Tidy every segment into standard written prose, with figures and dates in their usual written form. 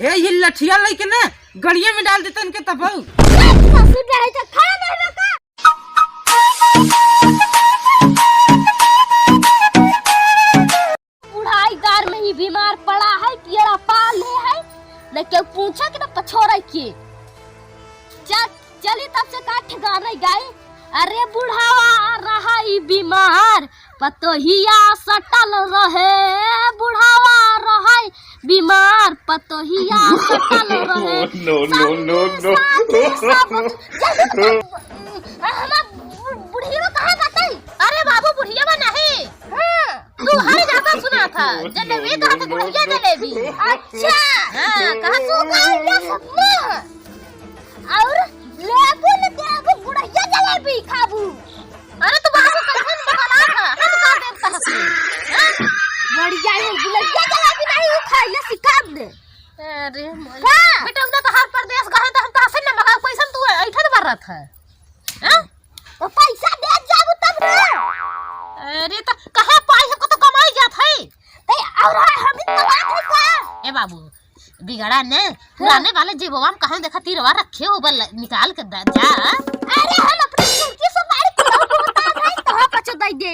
हे ये लठिया लेके ना गड़िया में डाल देते इनके तब बुढ़ाईदार में ही बीमार पड़ा है, कीड़ा पाल है न क्यों पूछा कि न पछोड़ा के चली तब से का ठिकाना गए। अरे बुढ़ावा रहा ही बीमार पतोहिया सटल रहे, बुढ़ावा रहा बीमार पतोहिया सटल रहे। बुढ़िया कहाँ बताई? अरे बाबू बुढ़िया में नहीं, तू हर जगह सुना था जलेबी कहा था, बुढ़िया जलेबी। अच्छा कहा और लेबू बुढ़िया जलेबी खाबू। अरे तो बाबू कैसे बकला था, हम का देखता है बढ़िया है बुढ़िया जलेबी नहीं खाइले सिखाब दे। अरे बेटा उधर तो हर प्रदेश गए तो हम कहां से न मगा पैसा तू ऐठा मार रहा था हां तो पैसा दे जाबू तब ना। अरे तो कहे पैसा को तो कमाई जात है ते और हम कमात है का। ए बाबू बिगड़ा ने पुराने वाले जेबवा में कहां देखा तीरवा रखे हो बल निकाल कर जा। अरे हम अपनी चुटकी से मार के होता है कहां पछ दई दे।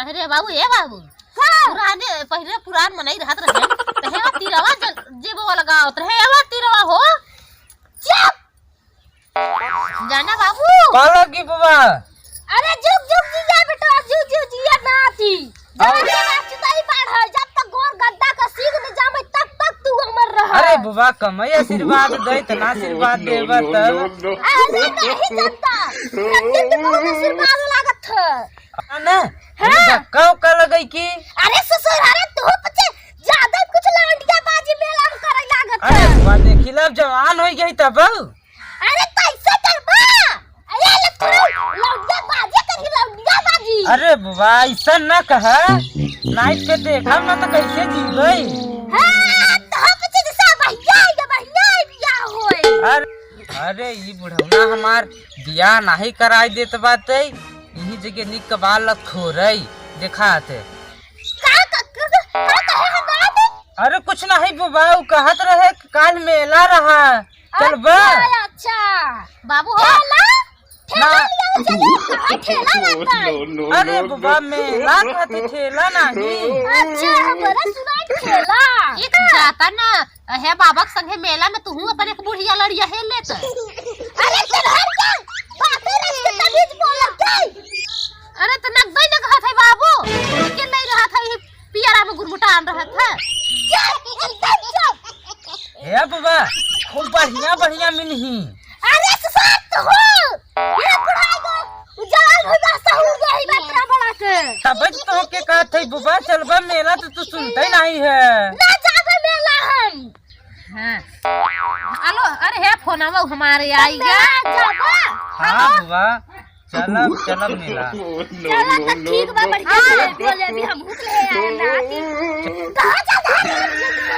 अरे बाबू ए बाबू पुराने पहले पुरान मनई रहत रहे तो हेवा तीरवा जेबवा लगावत रहे हेवा तीरवा हो। चुप जाना बाबू पाला की बाबा। अरे जुग जुग जिया बेटा जुग जुग जिया नाती चुताई बाढ़ है जब तक गोर गड्ढा का सीग न जामे तब तक तू अमर रह। अरे बाबा कमई आशीर्वाद दे तना आशीर्वाद देबा तब। अरे नहीं जानता रत्ती के बहुत आशीर्वाद लागत है ना धक्का उक्का लगई की। अरे ससुर अरे तू पछे ज्यादा कुछ लांडिया बाजी मेला में करे लागत है। अरे बाबा देखिला जवान हो गई तब। अरे कैसे करबा अरे लांडिया बाजी करी लांडिया बाजी। अरे बाबा ऐसा ना कहा नाइट के देखा ना तो कैसे जीबै। हां तो पछे जैसा भैया होए। अरे ये बुढ़ौना हमार बियाह नहीं कराई देत बाते यही जगह निक कबाल खोरई दिखाते अरे कुछ नहीं बाबा वो कहत रहे काल मेला रहा चलबा। अच्छा बाबू अरे बाबा मेला कहते ठेला नहीं। अच्छा हमरा सुनाई ठेला एक जाता ना है बाबा के संगे मेला में तू अपन एक बुढ़िया लड़िया है ले तो। अरे चल का बातें रख के तमीज बोलत है। अरे तो नगई न कहा था बाबू के नहीं रहा था ये पियरा में गुरमुटा आन रहा था। हे बाबा खूब बढ़िया बढ़िया मिलही। अरे सत हो ये बुढ़ाई को जान हो जाता हो गई बतरा बड़ा के तब तो के कहत है बाबा चलबा मेला तो तू सुनते नहीं है ना जाबे मेला हम। हां हेलो अरे है फोनवा हमारे आईगा जाबा। हां बाबा चलब चलब मेला चला तो ठीक बा बढ़िया से बोले अभी हम भूख ले आए ना कि कहां जा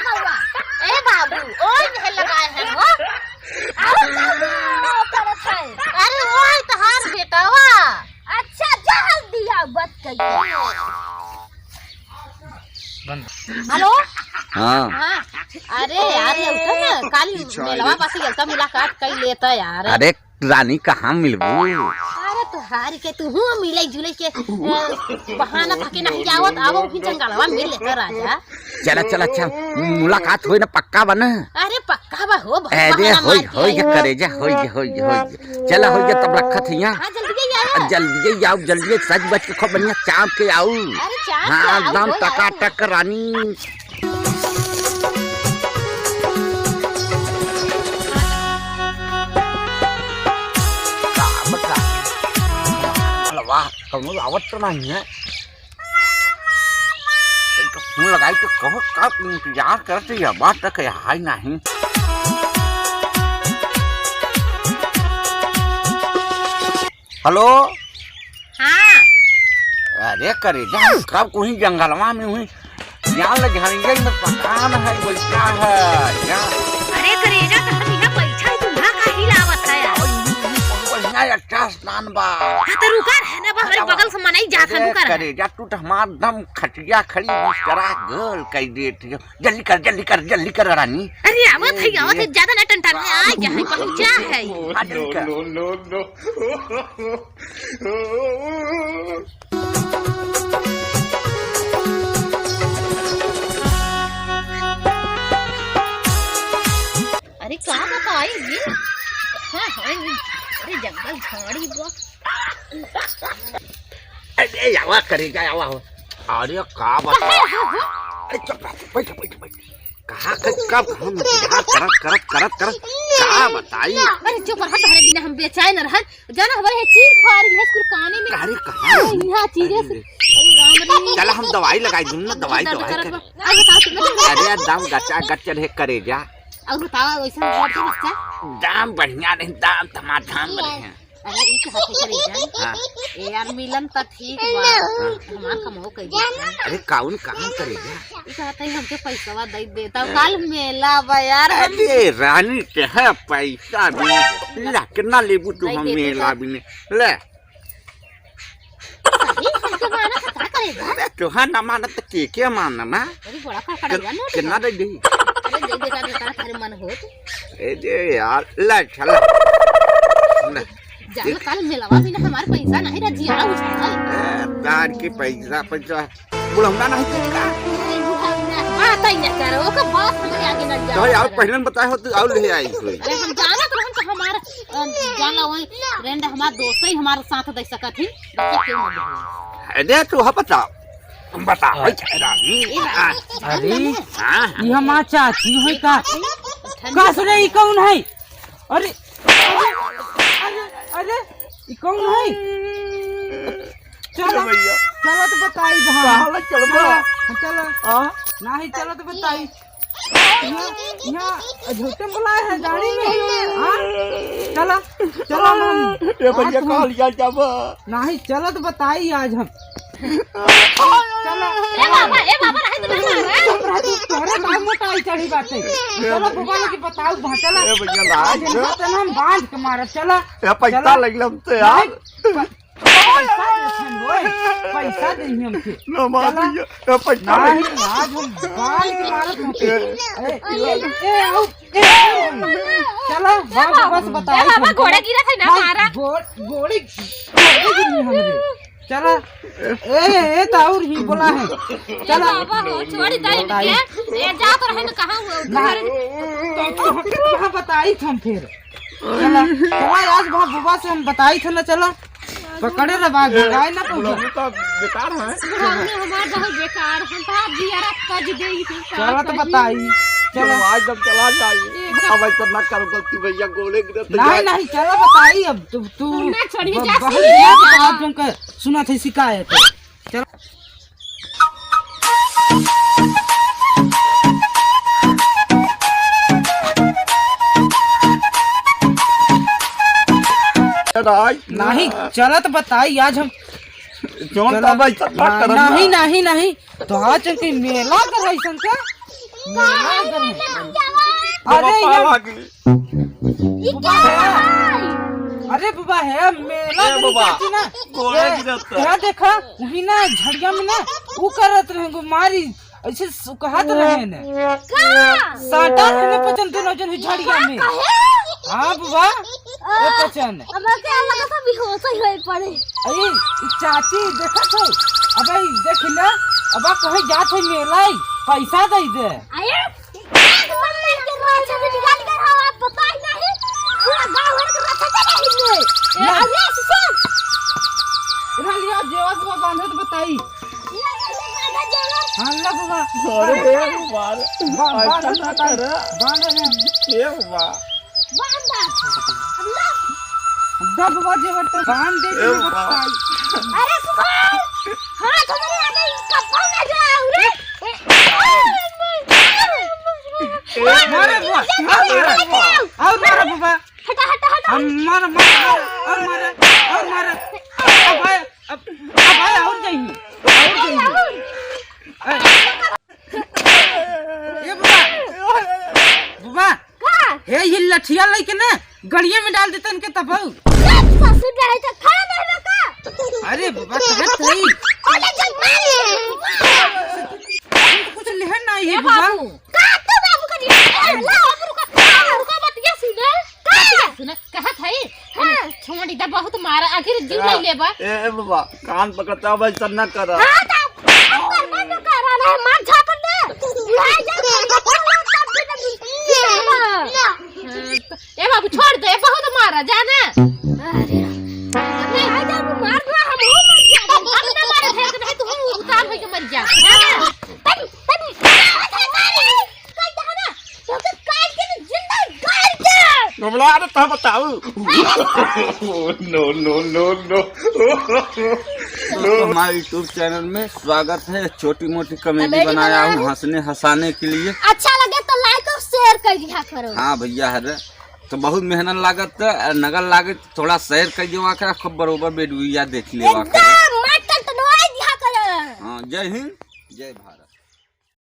बाबा। ए बाबू ओए नहीं लगाए हैं हो आओ करत है। अरे ओए तहार बेटावा अच्छा जल्दी आ बत कहिए। हेलो हाँ हां अरे यार ये उठा ना काली मेलवा पास गेलता मुलाकात कर लेता यार। अरे रानी कहाँ मिलबू। अरे तुहार के तू हूँ मिले जुले के बहाना था के नहीं आवत आवो भी जंगलवा मिल लेता राजा। चला चला चल मुलाकात होई ना पक्का बना। अरे पक्का बा हो अरे होई जा करे जा होई चला होई जा तब रखत हिया। हां जल्दी आओ जल्दी सज बच के खूब बढ़िया चाप के आओ। अरे चाप हां एकदम टकाटक रानी। वाह कौन आवत तो नहीं है फोन लगाई तो कहो कब इंतजार करते या बात तक है नहीं। हेलो हां अरे करे जा कब कोई जंगलवा में हुई यहाँ लग झरिया में पकान है बोलता है या। अरे करेजा तो हम यहाँ पैसा तुम्हारा का हिलावत है अच्छा स्नान बा। हाँ तो रुका है ना हमारे बगल से मनाई जात है रुका करे जा तू तो हमार दम खटिया खड़ी बिस्तरा गल कई देती हो। जल्दी कर रानी। अरे आवत है ज्यादा ना टंटा में आ गया है पहुंचा है। अरे क्या बताई ये? हाँ अरे जंगल झाड़ी बा। अरे आवा करेगा आवा। अरे का बता। अरे चुप बैठ। कहाँ कब हम करत का बताई। अरे चुप रह तुम्हारे बिना हम बेचैन रहन जाना हमारे चीर फाड़ है स्कूल काने में। अरे कहाँ यहाँ चीरे से अरे राम रे। चल हम दवाई लगाई दूँ ना दवाई कर। अरे दाम गच्चा है करे जा। और बताओ वैसा बात है बच्चा। दाम बढ़िया नहीं दाम टमाटर बढ़िया। अरे एक हाथ करे जा। ए यार मिलन त ठीक बा हमार कमाओ कई। अरे काउन काम करेगा। ई कहते हमके पैसा दे देता कल मेला बा यार। अरे रानी के है पैसा भी ला कितना लेबू तू हम मेला भी ले। तुहार ना माना तो के माना ना। अरे बड़ा का पड़ेगा ना कितना दे दी। अरे दे देगा बेटा तेरे मन होत। अरे यार ले चल जानो कल मेलावा भी ना हमार पैसा नहीं रजिया उछल। तार के पैसा बुढ़ौना नहीं का। बात ही ना करो का बात हमारे आगे न जा। तो यार पहले बताए हो तो और ले आई कोई। अरे हम जाना तो हम तो हमार जाना वही फ्रेंड हमार दोस्त ही हमारे साथ दे सकत ही क्यों ना। अरे तू हा बता रानी। अरे ये हमार चाची है का सुने ई कौन है। अरे ई कौन है। चलो तो बताई चलो नहीं चलो तो बताई। यहाँ झूठे बुलाए हैं गाड़ी में। चलो भैया कहा लिया जब नहीं चलो तो बताई आज हम। चलो ए बाबा रहे तो नहीं मार रहे तोरे बाल मोटाई चढ़ी बाटे। चलो भगवान की बताओ चला ए भैया आज हम बांध के मारब। चलो पैसा लगलम तो यार पैसा देंगे हमके ना मार भैया पैसा नहीं आज हम बांध के मारब हमके। चलो बस बताओ बाबा घोड़ा गिरा था ना मारा गोड़ी गिरनी हमरे। चलो ए ताऊर ही बोला है। चलो बाबा हो छोड़ी दे के ए जा तो रहे न कहां तो बताई हम फिर। चलो आज बुबा से हम बताई थे ना। चलो पकड़े रे बाग गाय ना पहुंचे तो बेकार है। हमने हमार बहुत बेकार हम था जियारा कज देई थी। चलो तो बताई। चलो आज जब चला जाइए अब ऐसा ना करो गलती भैया गोले गिरते नहीं चलो बताई। अब तू मैं छोड़िए जा आप जन सुना थे शिकायत। चलो नहीं चलो तो बताई आज हम। नहीं तो हाँ चल के मेला कर ऐसा का अरे बाबा है मेला ना देखा वही ना झड़िया में ना वो करत रहे मारी ऐसे कहत रहे ने साटा ने पचन दोनों जन झड़िया में। हाँ बाबा ए पचन हमरा के लगा था भी हो सही होई पड़े। अरे चाची देखा तो अबे देख ना अब कहे जात है मेला पैसा दे दे। आये मम्मी के राज से निकाल कर आप बताई नहीं पूरा गांव भर के रखा नहीं ले अरे सब इधर लिया जेवा को बांधे तो बताई। हां ला बाबा अरे मार बांध ये बाबा बांधा अल्लाह दब बजे तो बांध दे बताई। अरे सुभान हां तुम्हारे आगे इसका फोन आ जाओ रे मारे बाबा हटा हम मार अब और जाइए ये बाबा हे ये लठिया लेके ना गड़िया में डाल देते इनके तब सुन रहे थे खड़ा नहीं रखा। अरे बाबा कहाँ थे? अरे चल मार कुछ लेहन नहीं है बाबा। का तो बाबू का दिया ला रुका मत ये सुन कहा थे हां छोड़ी दा बहुत मारा आखिर जीव नहीं लेबा। ए बाबा कान पकड़ता है ऐसा न कर। हां तो कर रहा है मार झापड़ दे उड़ा जा ए बाबू छोड़ दे बहुत मारा जाना। अरे नहीं आ जा मार रहा हम हो मर जा अब ना मारे थे नहीं तू उतार होके मर जा जाना तनी कल जाना तो काट के जिंदा गाड़ दे कमला अरे तो बताओ। नो नो नो नो हमारे यूट्यूब चैनल में स्वागत है। छोटी मोटी कॉमेडी बनाया हूँ हंसने हंसाने के लिए। अच्छा लगे तो लाइक और शेयर कर दिया करो। हाँ भैया है तो बहुत मेहनत लागत नगर लागत थोड़ा शेयर कर दिया कर खूब बरोबर वीडियो देख लिया कर। एकदम मत तो दिया करो। हाँ जय हिंद जय भारत।